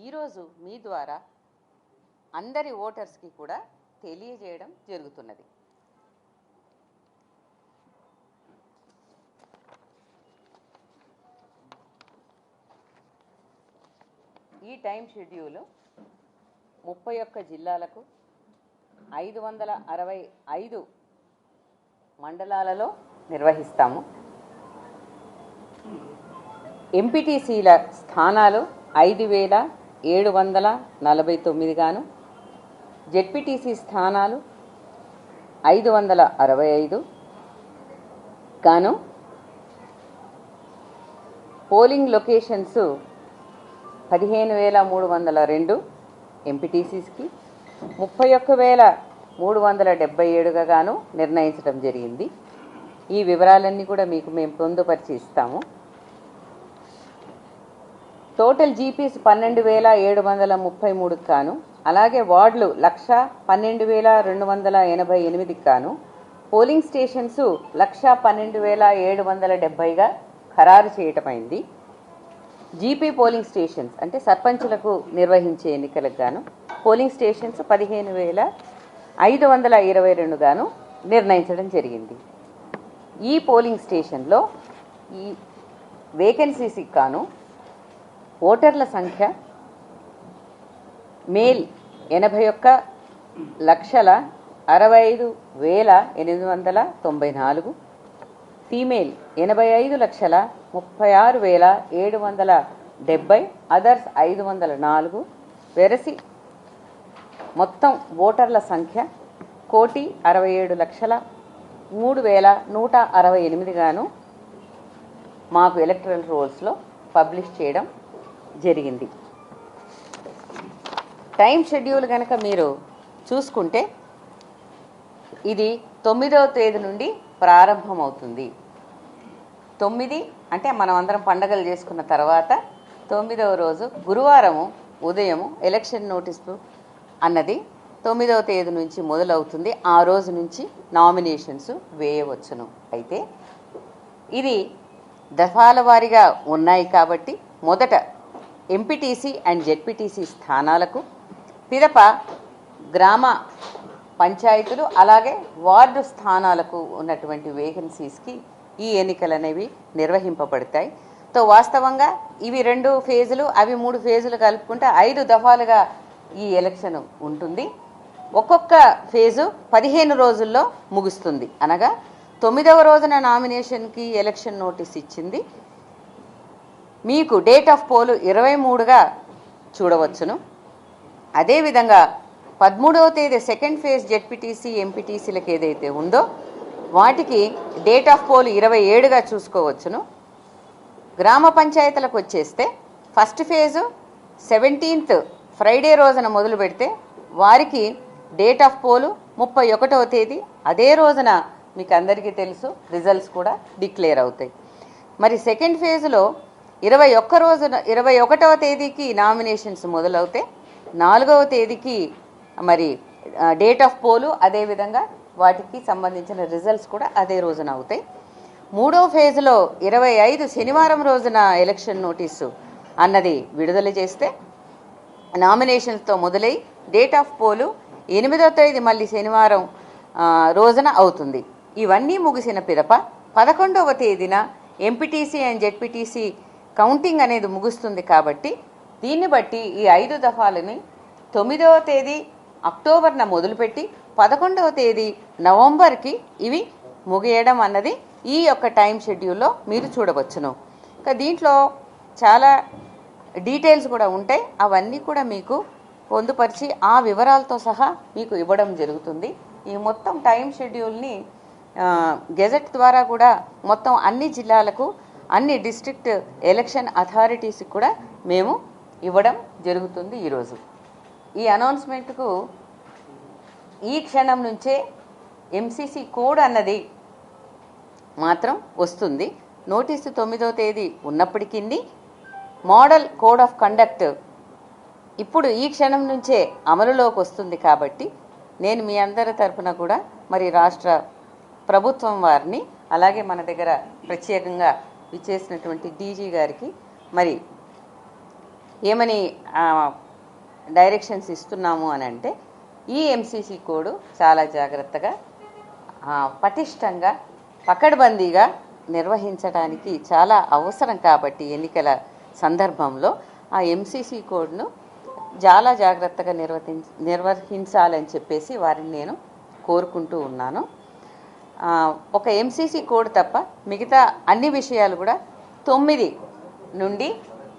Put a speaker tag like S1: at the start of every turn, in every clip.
S1: ఈరోజు మీ ద్వారా అందరి ఓటర్స్కి కూడా తెలియజేయడం జరుగుతున్నది. ఈ టైం షెడ్యూల్ 31 జిల్లాలకు 565 మండలాలలో నిర్వహిస్తాము. ఎంపీటీసీల స్థానాలు 5749 గాను, జెడ్పీటీసీ స్థానాలు 565 గాను, పోలింగ్ లొకేషన్స్ 15302 ఎంపీటీసీస్కి, 31377గా గాను నిర్ణయించడం జరిగింది. ఈ వివరాలన్నీ కూడా మీకు మేము పొందుపరిచి ఇస్తాము. టోటల్ జీపీస్ 12733 గాను, అలాగే వార్డులు 1,12,288 గాను, పోలింగ్ స్టేషన్స్ 1,12,770గా ఖరారు చేయటమైంది. జీపీ పోలింగ్ స్టేషన్స్ అంటే సర్పంచులకు నిర్వహించే ఎన్నికలకు గాను పోలింగ్ స్టేషన్స్ 15,522 గాను నిర్ణయించడం జరిగింది. ఈ పోలింగ్ స్టేషన్లో ఈ వేకెన్సీస్కి గాను ఓటర్ల సంఖ్య మేల్ 81,65,894, ఫీమేల్ 85,36,770, అదర్స్ 504. వెరసి మొత్తం ఓటర్ల సంఖ్య 1,67,03,168 గాను మాకు ఎలక్టరల్ రోల్స్లో పబ్లిష్ చేయడం జరిగింది. టైం షెడ్యూల్ కనుక మీరు చూసుకుంటే ఇది 9వ తేదీ నుండి ప్రారంభమవుతుంది. 9 అంటే మనం అందరం పండగలు చేసుకున్న తర్వాత 9వ రోజు గురువారము ఉదయము ఎలక్షన్ నోటీసు అన్నది 9వ తేదీ నుంచి మొదలవుతుంది. ఆ రోజు నుంచి నామినేషన్స్ వేయవచ్చును. అయితే ఇది దఫాల వారీగా ఉన్నాయి కాబట్టి మొదట ఎంపీటీసీ అండ్ జెడ్పీటీసీ స్థానాలకు, పిదప గ్రామ పంచాయతీలు అలాగే వార్డు స్థానాలకు ఉన్నటువంటి వేకెన్సీస్కి ఈ ఎన్నికలు అనేవి నిర్వహింపబడతాయి. వాస్తవంగా ఇవి 2 ఫేజులు, అవి 3 ఫేజులు కలుపుకుంటే 5 దఫాలుగా ఈ ఎలక్షన్ ఉంటుంది. ఒక్కొక్క ఫేజు 15 రోజుల్లో ముగుస్తుంది. అనగా 9వ రోజున నామినేషన్కి ఎలక్షన్ నోటీస్ ఇచ్చింది. మీకు డేట్ ఆఫ్ పోల్ 23గా చూడవచ్చును. అదేవిధంగా 13వ తేదీ సెకండ్ ఫేజ్ జెడ్పీటీసీ ఎంపీటీసీలకు ఏదైతే ఉందో వాటికి డేట్ ఆఫ్ పోల్ 27గా చూసుకోవచ్చును. గ్రామ పంచాయతీలకు వచ్చేస్తే ఫస్ట్ ఫేజు 17th ఫ్రైడే రోజున మొదలు పెడితే వారికి డేట్ ఆఫ్ పోలు 31వ తేదీ, అదే రోజున మీకు అందరికీ తెలుసు రిజల్ట్స్ కూడా డిక్లేర్ అవుతాయి. మరి సెకండ్ ఫేజ్లో 21వ తేదీకి నామినేషన్స్ మొదలవుతాయి. 4వ తేదీకి మరి డేట్ ఆఫ్ పోలు, అదేవిధంగా వాటికి సంబంధించిన రిజల్ట్స్ కూడా అదే రోజున అవుతాయి. 3వ ఫేజ్లో 25 శనివారం రోజున ఎలక్షన్ నోటీసు అన్నది విడుదల చేస్తే నామినేషన్స్తో మొదలై డేట్ ఆఫ్ పోలు 8వ తేదీ మళ్ళీ శనివారం రోజున అవుతుంది. ఇవన్నీ ముగిసిన పిదప 11వ తేదీన ఎంపీటీసీ అండ్ జెడ్పీటీసీ కౌంటింగ్ అనేది ముగుస్తుంది. కాబట్టి దీన్ని బట్టి ఈ 5 దఫాలని 9వ తేదీ అక్టోబర్న మొదలుపెట్టి 11వ తేదీ నవంబర్కి ఇవి ముగియడం అన్నది ఈ యొక్క టైం షెడ్యూల్లో మీరు చూడవచ్చును. దీంట్లో చాలా డీటెయిల్స్ కూడా ఉంటాయి. అవన్నీ కూడా మీకు పొందుపరిచి ఆ వివరాలతో సహా మీకు ఇవ్వడం జరుగుతుంది. ఈ మొత్తం టైం షెడ్యూల్ని గెజెట్ ద్వారా కూడా మొత్తం అన్ని జిల్లాలకు, అన్ని డిస్ట్రిక్ట్ ఎలక్షన్ అథారిటీస్కి కూడా మేము ఇవ్వడం జరుగుతుంది. ఈరోజు ఈ అనౌన్స్మెంట్కు ఈ క్షణం నుంచే ఎంసీసీ కోడ్ అన్నది మాత్రం వస్తుంది. నోటీసు 9వ తేదీ ఉన్నప్పటికీ మోడల్ కోడ్ ఆఫ్ కండక్ట్ ఇప్పుడు ఈ క్షణం నుంచే అమలులోకి వస్తుంది. కాబట్టి నేను మీ అందరి తరఫున కూడా మరి రాష్ట్ర ప్రభుత్వం వారిని, అలాగే మన దగ్గర ప్రత్యేకంగా విచ్చేసినటువంటి డీజీ గారికి మరి ఏమని డైరెక్షన్స్ ఇస్తున్నాము అని అంటే ఈ ఎంసీసీ కోడ్ చాలా జాగ్రత్తగా పటిష్టంగా పకడ్బందీగా నిర్వహించడానికి చాలా అవసరం కాబట్టి ఎన్నికల సందర్భంలో ఆ ఎంసీసీ కోడ్ను చాలా జాగ్రత్తగా నిర్వహించాలని చెప్పేసి వారిని నేను కోరుకుంటూ ఉన్నాను. ఒక ఎంసీసీ కోడ్ తప్ప మిగతా అన్ని విషయాలు కూడా 9 నుండి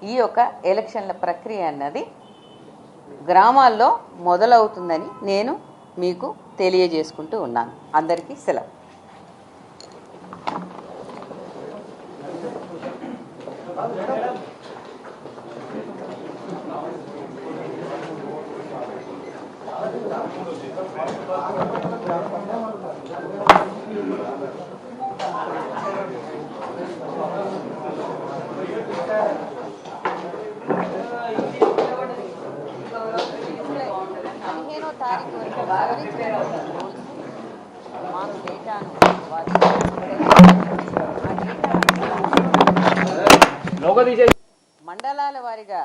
S1: ఈ యొక్క ఎలక్షన్ల ప్రక్రియ అన్నది గ్రామాల్లో మొదలవుతుందని నేను మీకు తెలియజేసుకుంటూ ఉన్నాను. అందరికీ సెలవు. మండలాల వారీగా